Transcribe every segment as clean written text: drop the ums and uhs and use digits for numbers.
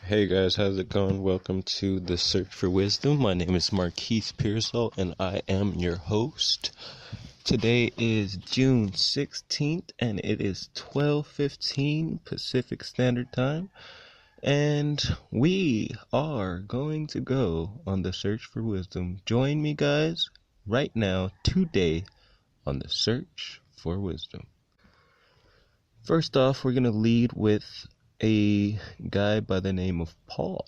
Hey guys, how's it going? Welcome to The Search for Wisdom. My name is Marquise Pearsall and I am your host. Today is June 16th and it is 12:15 Pacific Standard Time. And we are going to go on the search for wisdom. Join me guys right now today on the search for wisdom. First off, we're going to lead with a guy by the name of Paul.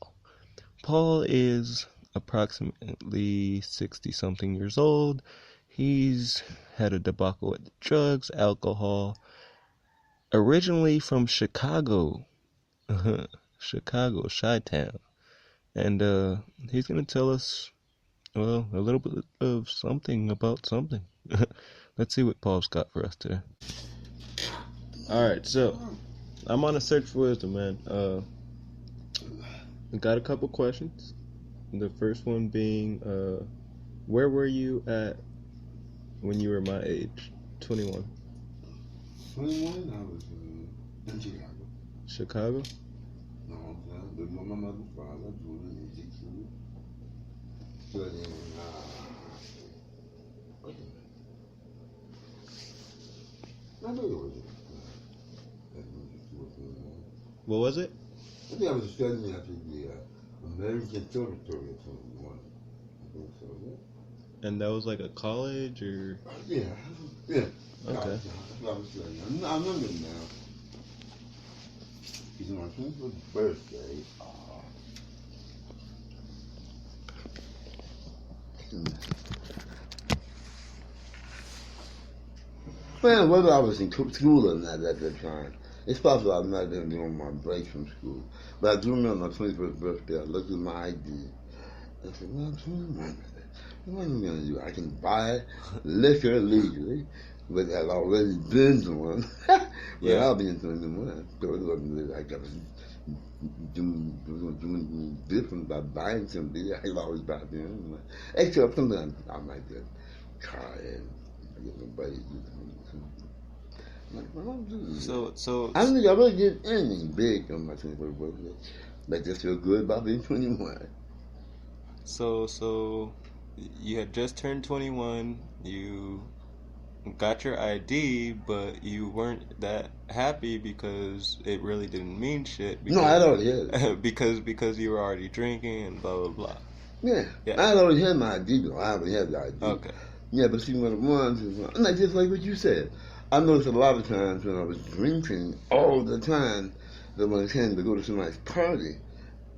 Paul is approximately 60-something years old. He's had a debacle with drugs, alcohol. Originally from Chicago. Chicago, Chi-Town. And he's going to tell us, well, a little bit of something about something. Let's see what Paul's got for us today. Alright, so I'm on a search for wisdom, man. I got a couple questions. The first one being, where were you at when you were my age? 21. 21? I was in Chicago. Chicago? No, I'm with my mother's father doing music too. Studying, wait a minute. I think it was What was it? I think I was studying after the American Conservatory or something. I think so, yeah. And that was like a college or? Yeah. Okay. I was studying. I remember now. It's my 21st birthday. Man, whether I was in school or not at that time, it's possible I might have been doing my break from school. But I do remember my 21st birthday, I looked at my ID. I said, well, I'm 21. What am I going to do? I can buy liquor legally, but I've already been doing. But I'll be in 21. So it wasn't really like I was doing different by buying something. I could always buy them. Except sometimes I might get car and get nobody. So I don't think I really did anything big on my 21st birthday. But I just feel good about being 21. So you had just turned 21, you got your ID, but you weren't that happy because it really didn't mean shit. Because, No, I already had it. because you were already drinking and blah, blah, blah. Yeah. I already had my ID, though. I already had the ID. Okay. Yeah, but see, what it was, and like, just like what you said, I noticed a lot of times when I was drinking all the time, that when it came to go to somebody's party,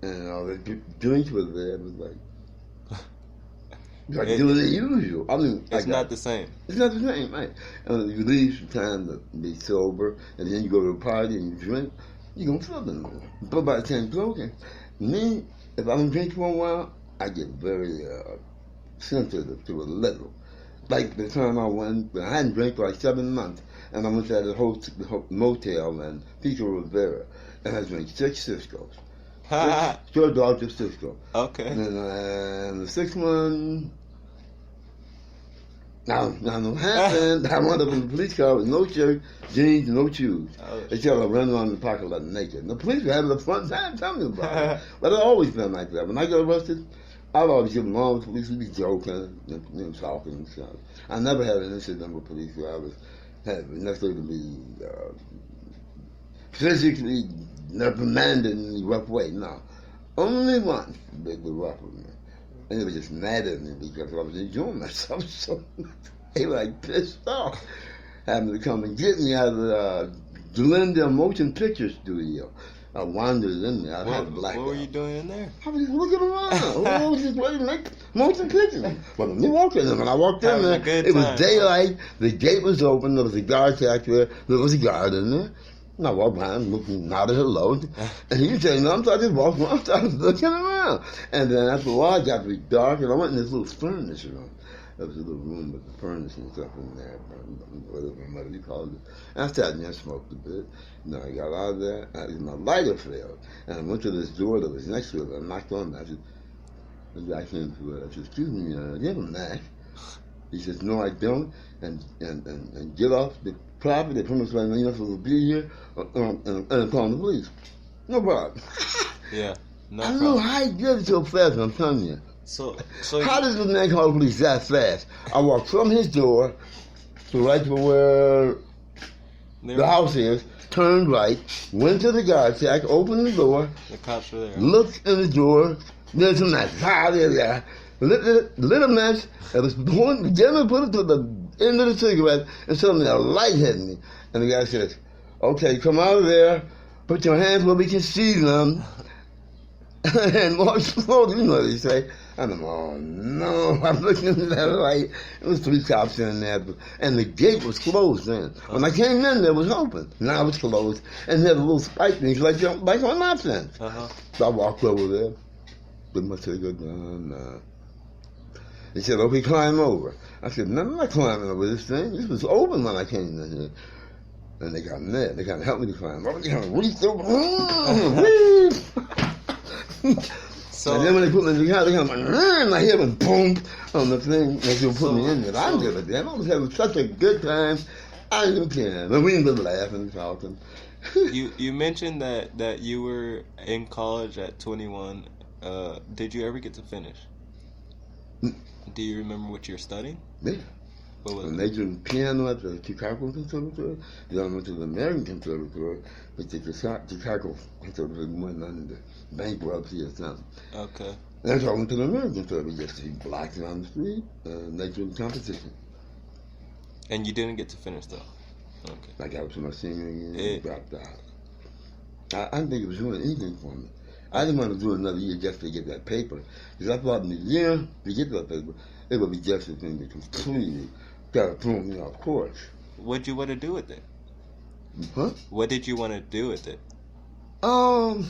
and all the drinks was there, it was like doing the usual. I mean, it's not the same. It's not the same, right? And you leave some time to be sober, and then you go to a party and you drink, you're going to feel it more. But by the same token, me, if I don't drink for a while, I get very sensitive to a little. Like the time I hadn't drank for like 7 months, and I went to the motel in Pico Rivera, and I drank 6 Cisco's. Sure, Dr. Cisco. Okay. And then the 6th one, now what happened, I wound up in the police car with no shirt, jeans, and no shoes. Except I ran around the parking lot naked. And the police were having a fun time telling me about it. But I've always been like that. When I got arrested, I've always given along with police. We'd be joking, talking and stuff. I never had an incident with police where I was necessarily to be physically reprimanded in any rough way. No. Only once they were rough with me. And they were just mad at me because I was enjoying myself so much. They were like pissed off. Having to come and get me out of the Glendale Motion Picture Studio. I wandered in there. I had a blackout. What were you doing in there? I was just looking around. Who was just waiting to make motion pictures? Well, when I walked in there, it was daylight. The gate was open. There was a guard back there. There was a guard in there. And I walked behind, looking, nodded hello. And he said, no, I just walked around, started looking around. And then after a while, it got to be dark, and I went in this little furnace room. There was a little room with the furnace and stuff in there, whatever you called it. And I sat in there and smoked a bit. I got out of there, and my lighter failed. And I went to this door that was next to it, and I knocked on it. I said, the guy came to it. I said, excuse me, you have a match? He says, no, I don't. And get off the property. They promised you're not supposed to be here, and call the police. No problem. Yeah. I don't know how he did it so fast, I'm telling you. So how does this man call the police that fast? I walked from his door to right to where the house is, turned right, went to the guard shack, opened the door. The cops were there. Looked in the door. There's a match. Lit a match. I was going to put it to the end of the cigarette, and suddenly a light hit me. And the guy says, "Okay, come out of there. Put your hands where we can see them." And walk slowly. You know what they say. I'm like, oh no, I'm looking at that light. It was 3 cops in there, and the gate was closed then. When I came in, it was open. Now it's closed, and there's a little spike things like on my fence. So I walked over there, put my cigarette down. They said, "Okay, climb over." I said, "No, I'm not climbing over this thing. This was open when I came in here." And they got mad. They kind of helped me to climb over. They kind of reached over. So, and then when they put me in the car, they kind of like, and I hear them boom on the thing that you put me in there. I did it, man. I was having such a good time. I didn't care. But we ended up laughing, talking. You mentioned that you were in college at 21. Did you ever get to finish? Do you remember what you were studying? Yeah. What was I majored in piano at the Chicago Conservatory. Then I went to the American Conservatory, but the Chicago Conservatory went under the bankruptcy or something. Okay. And so I went to the American Conservatory just to see blacks on the street, majored in competition. And you didn't get to finish though? Okay. Like I was in my senior year, dropped out. I didn't think it was doing anything for me. I didn't want to do another year just to get that paper. Because I thought in a year to get that paper, it would be just as thing to completely got to throw me off course. What did you want to do with it? Huh? What did you want to do with it? The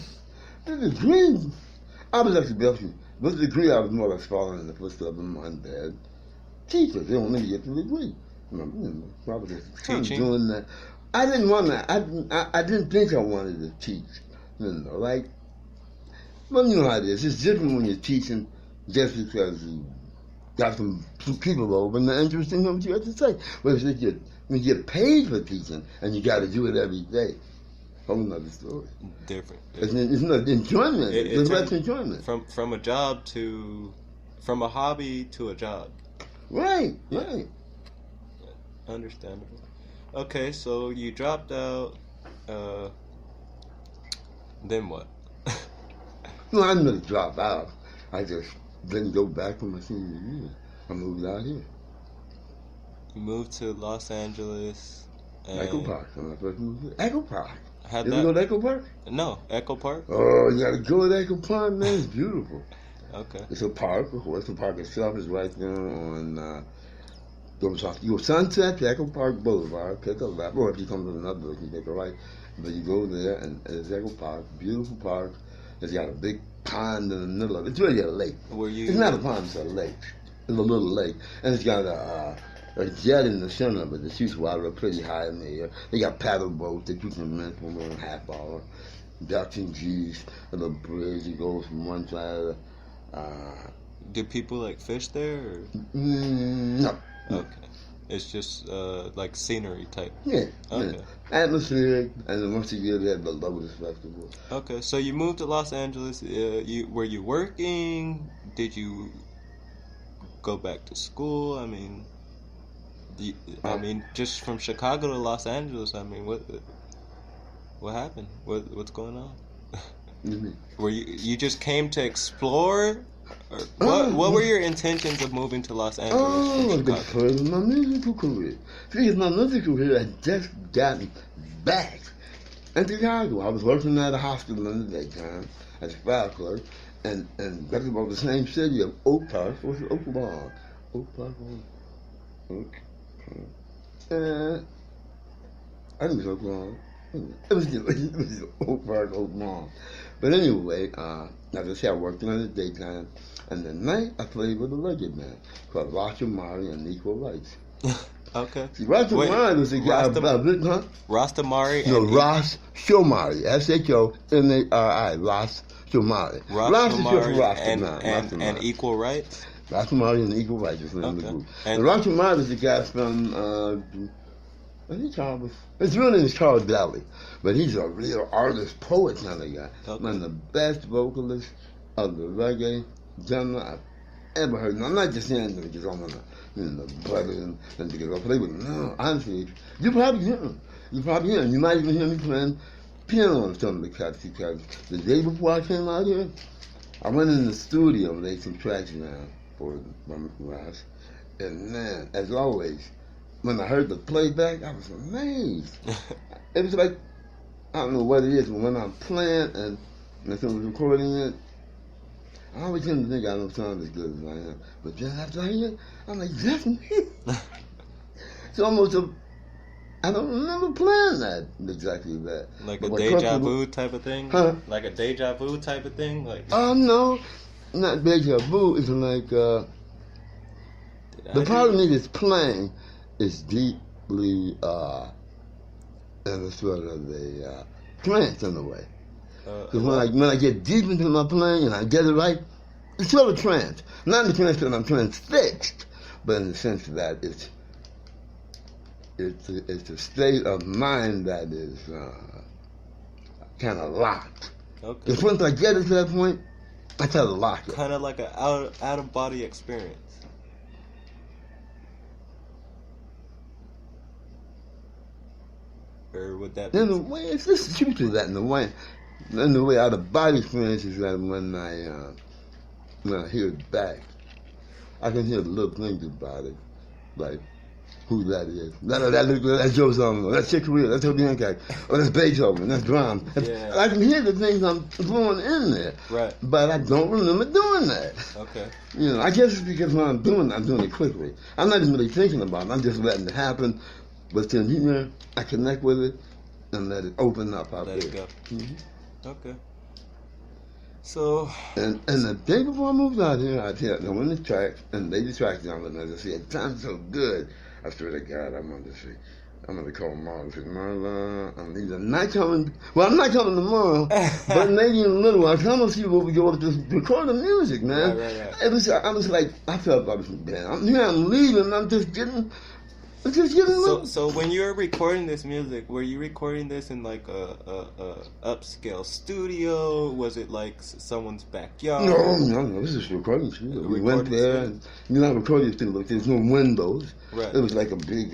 degree, I was actually blessed. With the degree, I was more or less following in the footsteps of my dad. Teachers, they don't let me get the degree. I was just teaching? Doing that. I didn't want that. I didn't think I wanted to teach. Like, well, you know how it is. It's different when you're teaching just because you got some people over and they're interested in what you have to say. But if you get paid for teaching and you got to do it every day, whole another story. Different. It's not enjoyment. It's less enjoyment. From a job from a hobby to a job. Right. Understandable. Okay, so you dropped out. Then what? No, I didn't really drop out. I just didn't go back for my senior year. I moved out here. You moved to Los Angeles. Echo Park. When I first moved here. Echo Park. You ever go to Echo Park? No, Echo Park? Oh, you gotta go to Echo Park, man. It's beautiful. Okay. It's a park, of course. The park itself is right there on you go Sunset to Echo Park Boulevard, pick a left, or if you come to another building, you take a right. But you go there, and it's Echo Park, beautiful park. It's got a big pond in the middle of it. It's really a lake. It's not a pond, it's a lake. It's a little lake. And it's got a jet in the center of it that shoots water up pretty high in the air. They got paddle boats that you can rent for a half hour. Ducks and geese, a little bridge that goes from one side of the... Do people like fish there? Or? No. Okay. It's just like scenery type. Yeah. Okay. Yeah. Atmospheric, and then once a year they have the Lotus Festival. Okay, so you moved to Los Angeles. Were you working? Did you go back to school? I mean, just from Chicago to Los Angeles. I mean, what happened? What's going on? Were you just came to explore? Or what were your intentions of moving to Los Angeles? Because of my musical career. Because my musical career had just gotten back in Chicago. I was working at a hospital in the daytime as a file clerk, and that's about the same city of Oak Park. What's it? Oak Lawn. Oak Park. Oak. I think it was Oak Lawn. It was Oak Park, Oak Lawn. But anyway, as I said, I worked in the daytime, and at night I played with a reggae band called Rasta Mari and Equal Rights. Okay. See, Rasta Mari was a guy, Rasta Mari? No, Ras Shomari. S-H-O-M-A-R-I. Ras Shomari. Rasta Mari and Equal Rights? Rasta Mari and Equal Rights is the name of the group. And Rasta Mari was a guy from I think his real name is Charles Daly, but he's a real artist, poet kind of guy. Okay. One of the best vocalists of the reggae genre I've ever heard. And I'm not just saying that because I'm on the brothers and because I play with them. No, honestly, you probably hear him. You might even hear me playing piano on some of the cuts because the day before I came out here, I went in the studio and laid some tracks down for Ross. And man, as always, when I heard the playback, I was amazed. It was like, I don't know what it is, but when I'm playing and someone's recording it, I always tend to think I don't sound as good as I am. But then after I hear it, I'm like, that's me. It's almost I don't remember playing that exactly that. Like a deja vu type of thing? Huh? Like a deja vu type of thing? Like no, not deja vu. It's like, the part of me that's playing is deeply in a sort of a trance in a way. Because when I get deep into my playing and I get it right, it's sort of trance. Not in the sense that I'm transfixed, but in the sense that it's a state of mind that is kind of locked. Okay. Because once I get it to that point, I try to lock it. Kind of like an out of body experience. Or would that be? In a way, it's just truth to that in a way. In the way, out of body experience is that when I hear it back, I can hear the little things about it, like who that is. That's Joe Song, that's Chick Corea, that's Herbie Hancock, or that's Beethoven, that's Brahms. Yeah. I can hear the things I'm throwing in there, Right. but I don't remember doing that. Okay. I guess it's because when I'm doing it quickly. I'm not even really thinking about it. I'm just letting it happen. But then, I connect with it and let it open up out there. Let it go. Mm-hmm. Okay. So. And the day before I moved out here, I tell them when the track, and they the tracks down, and I said, it sounds so good. I swear to God, I'm going to call Marlon. I said, Marlon, I'm either not coming. Well, I'm not coming tomorrow, but maybe in a little while. Come and see what we go to record the music, man. Right. I was like, I felt I was bad. I'm leaving. I'm just getting. So when you were recording this music, were you recording this in like a upscale studio? Was it like someone's backyard? No. This is a recording studio. We went there, and recording studio. There's no windows. Right. It was like a big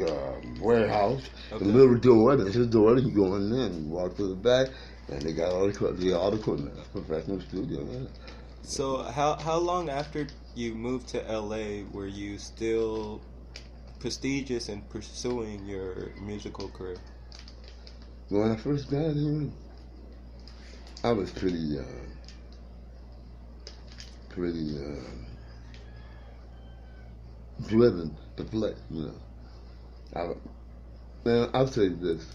warehouse. Okay. A little door. There's a door. You go in there and you walk to the back, and they got all the equipment. Professional studio. Yeah. So how long after you moved to LA were you still prestigious in pursuing your musical career? When I first got here, I was pretty driven to play. I'll tell you this.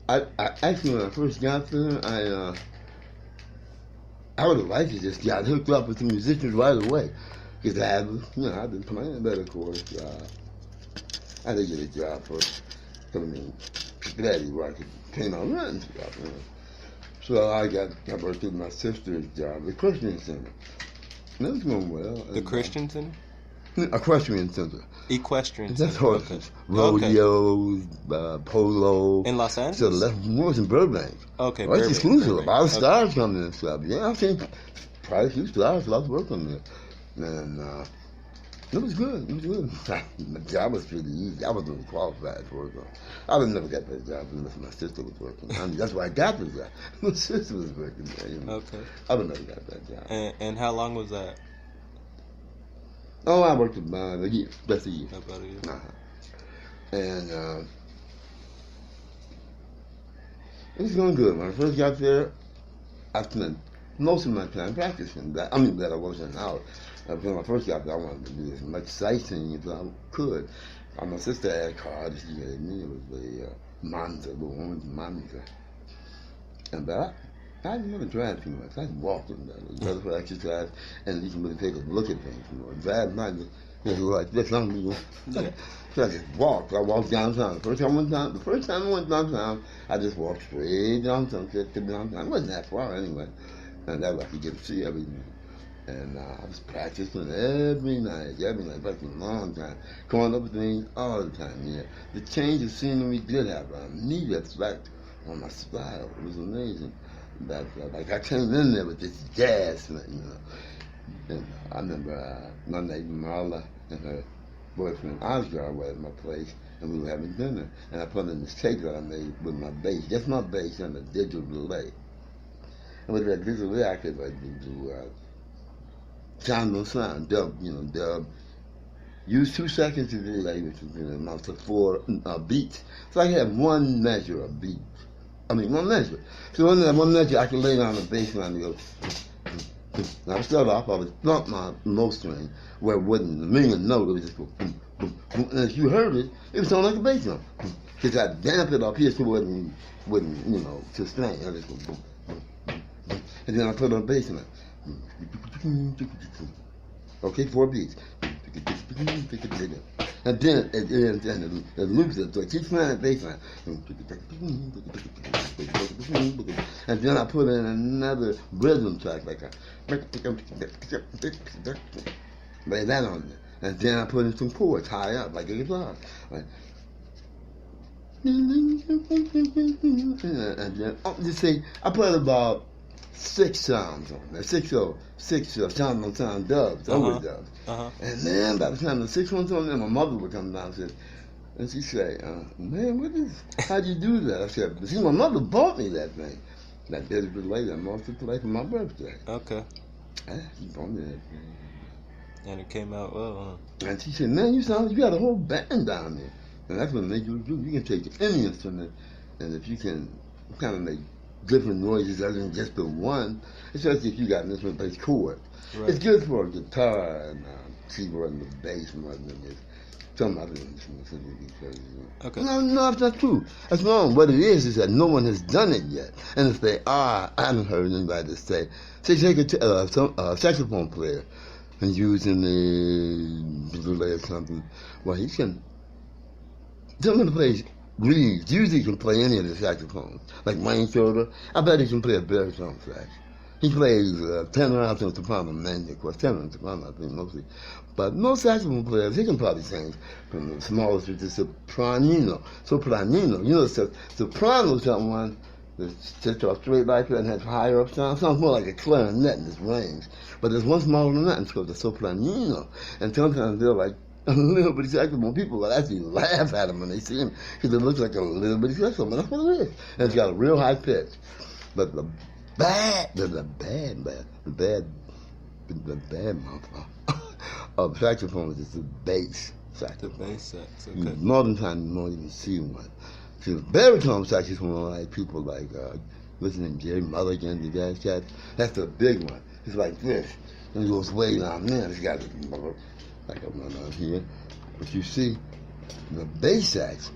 I actually, when I first got there, I would have liked to just get hooked up with the musicians right away, because I've been playing that, of course. I didn't get a job for Daddy where I came out running stuff. So I worked with my sister's job, the Christian Center. And it was going well. The Christian Center? Equestrian Center. Equestrian Center. That's horses. Okay. Rodeos, polo. In Los Angeles? So that's more in Burbank. Okay, Burbank. It's exclusive. A lot of stars okay. coming and stuff. Yeah, I've seen probably a few stars, a lot of work on there. And it was good. My job was pretty easy. I wasn't really qualified for it, though. I would never get that job unless my sister was working. That's why I got the job. My sister was working there. Okay. I would never got that job. And how long was that? Oh, I worked about a year. Just a year. About a year. And it was going good. When I first got there, I spent most of my time practicing that. That I wasn't out. When I first got there, I wanted to do as much sightseeing as I could. My sister had a car that she gave me. It was a Monza, the orange Monza. But I didn't really drive too much. I walked in there. It was better for exercise, and you can really take a look at things. Drive Monza, like this, So I just walked. I walked downtown. The first time I went downtown, I just walked straight downtown to downtown. It wasn't that far anyway. And that way I could get to see everything. And I was practicing every night, practicing a long time, coming up with things all the time, yeah. The change of scenery did have an immediate effect on my style. It was amazing. That, like, I came in there with this jazz thing, you know. And I remember one night Marla and her boyfriend Oscar were at my place, and we were having dinner. And I put in this tape that I made with my bass, just my bass and a digital delay. And with that digital delay, I could do sound on sound, dub, dub. Use 2 seconds to delay, which is amount to 4 beats. So I had one measure of beats. One measure. So on that one measure, I could lay down the bass line and go. Now, I start off, I would thump my low string where it wasn't a million note, it was just go boom, boom, boom. And if you heard it, it would sound like a bass drum. Because I damped it up here so it wouldn't sustain. I just go boom, boom, boom, boom. And then I put on a bass line. Okay, 4 beats. And then it loops it, so it keeps playing that bass line. And then I put in another rhythm track, like a lay that on there. And then I put in some chords high up, like a guitar. Like, and then, you see, I put about 6 sounds on there, six sound on sound dubs, overdubs. And then by the time the 6th one's on there, my mother would come down and she'd say, man, how'd you do that? I said, see, my mother bought me that thing. That digital delay, that master delay for my birthday. Okay. She bought me that thing. And it came out well, huh? And she said, man, you got a whole band down there. And that's what makes you do. You can take any instrument, and if you can kind of make different noises other than just the one, especially if you got an instrument-based chord. Right. It's good for a guitar and keyboard and the bass more than it is some other instruments. Okay. No, that's not true. That's wrong. What it is that no one has done it yet. And if they are, I haven't heard anybody say take a saxophone player and using the delay or something. Well, he can. Someone plays reeds. Usually he can play any of the saxophones. Like Wayne Shorter, I bet he can play a baritone sax. He plays tenor, alto, and soprano mainly, of course. Tenor and soprano, I think, mostly. But most saxophone players, he can probably sing from the smallest to the sopranino. Sopranino, soprano is someone that's just a straight like that and has higher up sound. Sounds more like a clarinet in its range. But there's one smaller than that, and it's called the sopranino. And sometimes they're like a little bitty saxophone. People will actually laugh at him when they see him because it looks like a little bitty saxophone. That's what it is. And it's got a real high pitch. But the bad mouth of saxophones is the bass saxophone. The bass sax, okay. Modern time you won't even see one. So baritone saxophone, like people like listening to Jerry Mulligan, the jazz cats, that's the big one. It's like this. And it goes way down there. It's got like a one out here. But you see, the bass sax,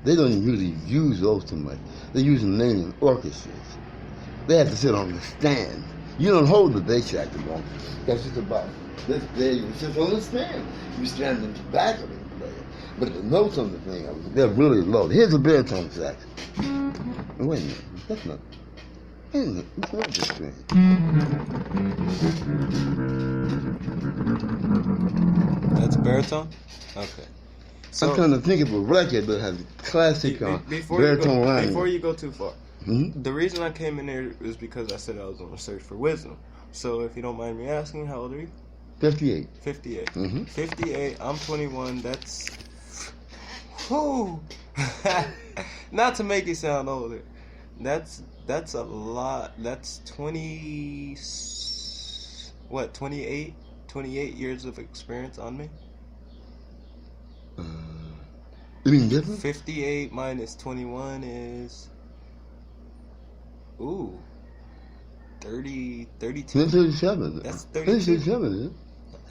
they don't even really use those too much. They use them mainly in orchestras. They have to sit on the stand. You don't hold the bass saxophone. That's just about this big. You sit on the stand. You stand in the back of it and play it. But the notes on the thing, they're really low. Here's a baritone sax. Wait a minute. That's not. Wait a minute. It's not this thing. That's baritone? Okay. So, I'm trying to think of a record that has classic baritone line. Before you go too far, Mm-hmm. The reason I came in here is because I said I was on a search for wisdom. So if you don't mind me asking, how old are you? 58. 58. Mm-hmm. 58. I'm 21. That's... Whew. Not to make it sound older. That's a lot. That's 20... What, 28? 28 years of experience on me? You mean different? 58 minus 21 is... Ooh, 30, 32. That's 37. That's 32. 37, isn't it?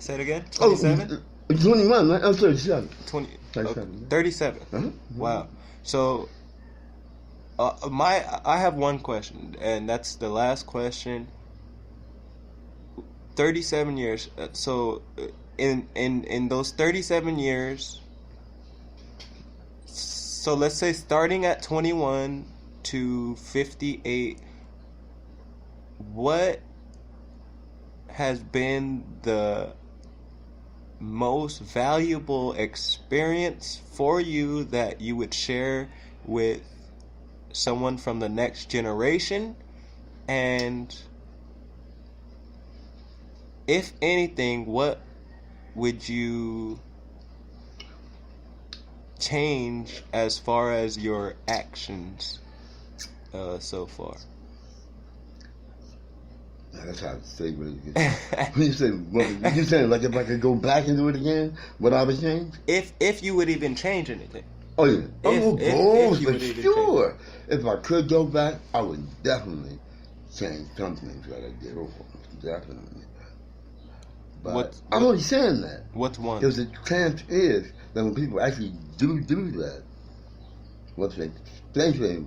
Say it again. 27. 21, right? Oh, 37. 37. Uh-huh. Wow. So, I have one question, and that's the last question. 37 years. So, in those 37 years. So let's say starting at 21 to 58. has been the most valuable experience for you that you would share with someone from the next generation? And if anything, what would you change as far as your actions so far? That's how I say when you say, what, you saying like if I could go back and do it again, what I would change? If you would even change anything. Oh yeah. If you for would even sure. If I could go back, I would definitely change some things that I did. Definitely. But I'm only saying that. What's one? Because the chance is that when people actually do that, what they think they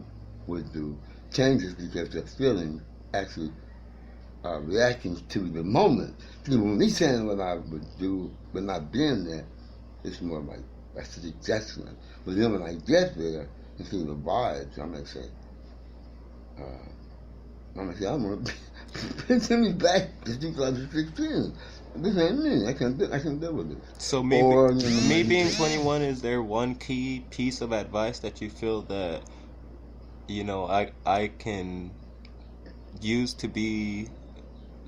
would do changes because their feelings actually reacting to the moment. See, when me saying what I would do but not being there, it's more like a suggestion. But then when I get there and see the vibes, I'm gonna say, I'm gonna send me back to 2016. This ain't me. I can deal with it. So me being 21, is there one key piece of advice that you feel that I can use to be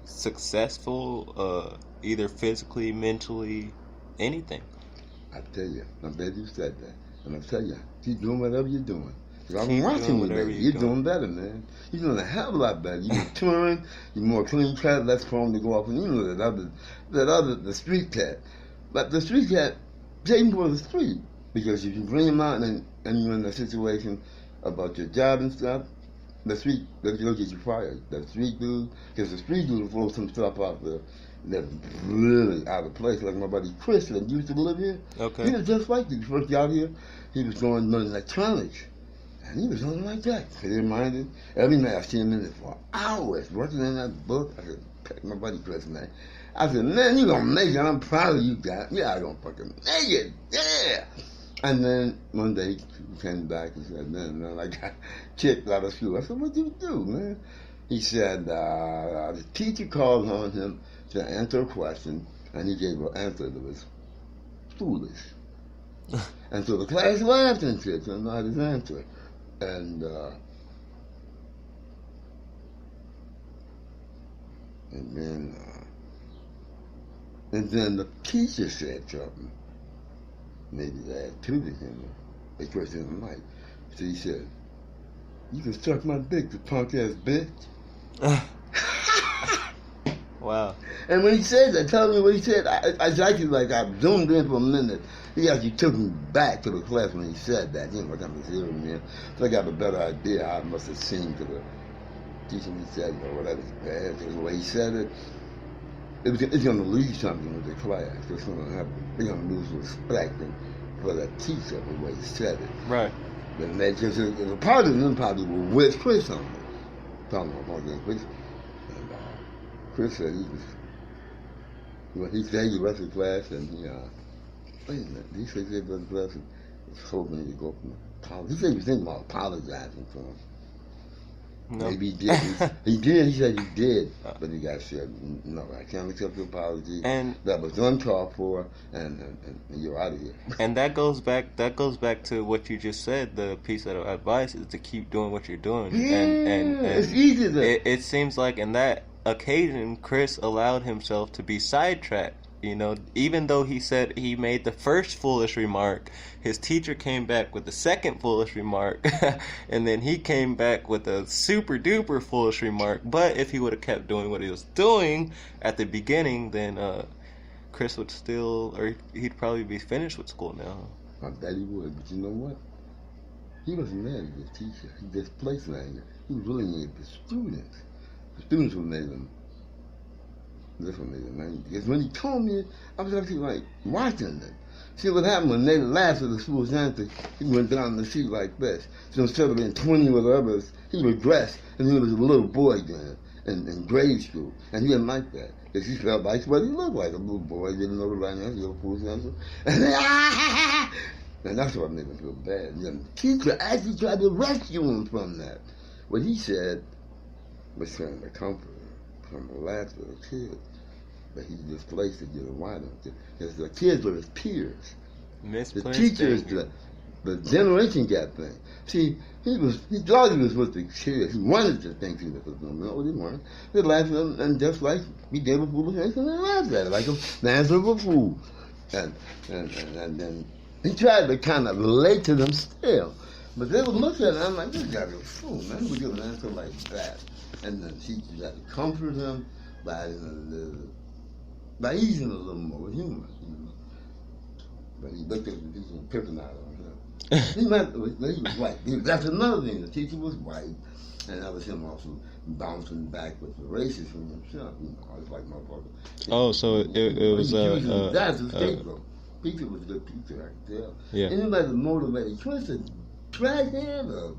successful, either physically, mentally, anything? I tell you, I'm glad you said that. And I tell you, keep doing whatever you're doing. Because I'm watching you, baby. You're doing better, man. You're doing a hell of a lot better. You're touring, you're more clean cut, less prone to go off and the street cat. But the street cat, taking for the street. Because if you bring him out and you're in a situation about your job and stuff, the street, they'll get you fired. The street dude, because the street dude will throw some stuff out there that's really out of place. Like my buddy Chris that used to live here. Okay. He was just like this. First out here, he was going learning electronics. And he was only like that. He reminded every night I see him in there for hours working in that book. I said, my buddy Chris, man. I said, man, you gonna make it. I'm proud of you guys. Yeah, I gonna fucking make it. Yeah. And then one day he came back and said, man, I got kicked out of school. I said, what did you do, man? He said, the teacher called on him to answer a question, and he gave an answer that was foolish. And so the class laughed and said, so not his answer. And then the teacher said something. Maybe that to him. The question of the night. So he said, you can suck my dick, you punk ass bitch. Wow. And when he said that, tell me what he said. I actually I zoomed in for a minute. He actually took me back to the class when he said that. You know what I'm hearing, man. So I got a better idea how it must have seemed to the teacher he said or whatever. The way he said it, it's going to lose something with the class. They're going to lose respect for that teacher the way he said it. Right. And they just, a part of them probably were with Chris on it. Talking about Chris. And Chris said he stayed the rest of the class and he said he was hoping he could go from college. He said he was thinking about apologizing to him. No. Maybe he did. He did. He said he did, but the guy said, "No, I can't accept your apology. And that was uncalled for, and you're out of here." And that goes back to what you just said. The piece of advice is to keep doing what you're doing. Yeah, and it's easy to. It seems like in that occasion, Chris allowed himself to be sidetracked. Even though he said he made the first foolish remark, his teacher came back with the second foolish remark, and then he came back with a super duper foolish remark. But if he would have kept doing what he was doing at the beginning, then Chris would he'd probably be finished with school now. I bet he would, but you know what? He wasn't mad at his teacher. He displaced language. He was really mad at the students. The students were made him. Because when he told me, I was actually watching it. See what happened when they laughed at the school's answer, he went down the sheet like this. So instead of being 20 with others, he regressed and he was a little boy then in grade school. And he didn't like that. Because he felt like what he looked like, a little boy, didn't know the right answer, little fool's answer. And that's what made him feel bad. And the teacher actually tried to rescue him from that. What he said was trying to comfort him, from the laughter of the kids. but he displaced to get a white one. Because the kids were his peers. Misplaced the teachers, the generation gap thing. See, he thought he was with the kids. He wanted to think he was with them. No, he weren't. They laughed at him, and just like we gave a foolish answer, and they laughed at it like an answer of a fool. And then he tried to kind of relate to them still. But they would look at him, I'm like, this guy's a fool, man. We give an answer like that. And the teachers had to comfort him by easing a little more with humor. But he looked at the teacher and picked out on him. He was white. That's another thing. The teacher was white, and that was him also bouncing back with the racist from himself. I was like, motherfucker. Oh, so it was that's a scapegoat. Teacher was a good teacher, I can tell. Yeah. Anybody that motivated, twisted, crackhead, or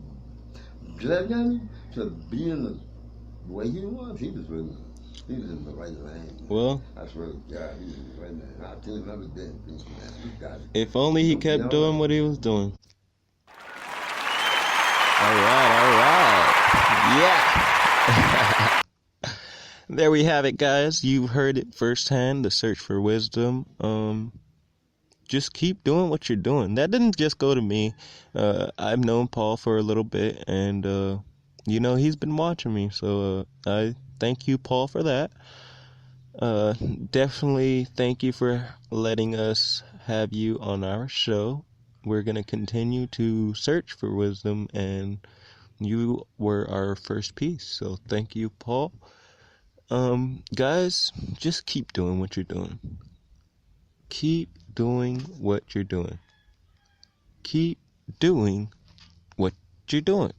drug him to be in the way he was really. He was in the right lane. Well, I swear to God, he was in the right lane. I tell you, never did. If only he kept doing what he was doing. All right. Yeah. There we have it, guys. You've heard it firsthand, the search for wisdom. Just keep doing what you're doing. That didn't just go to me. I've known Paul for a little bit, and, he's been watching me. So I thank you, Paul, for that. Definitely thank you for letting us have you on our show. We're going to continue to search for wisdom, and you were our first piece. So thank you, Paul. Guys, just keep doing what you're doing. Keep doing what you're doing. Keep doing what you're doing.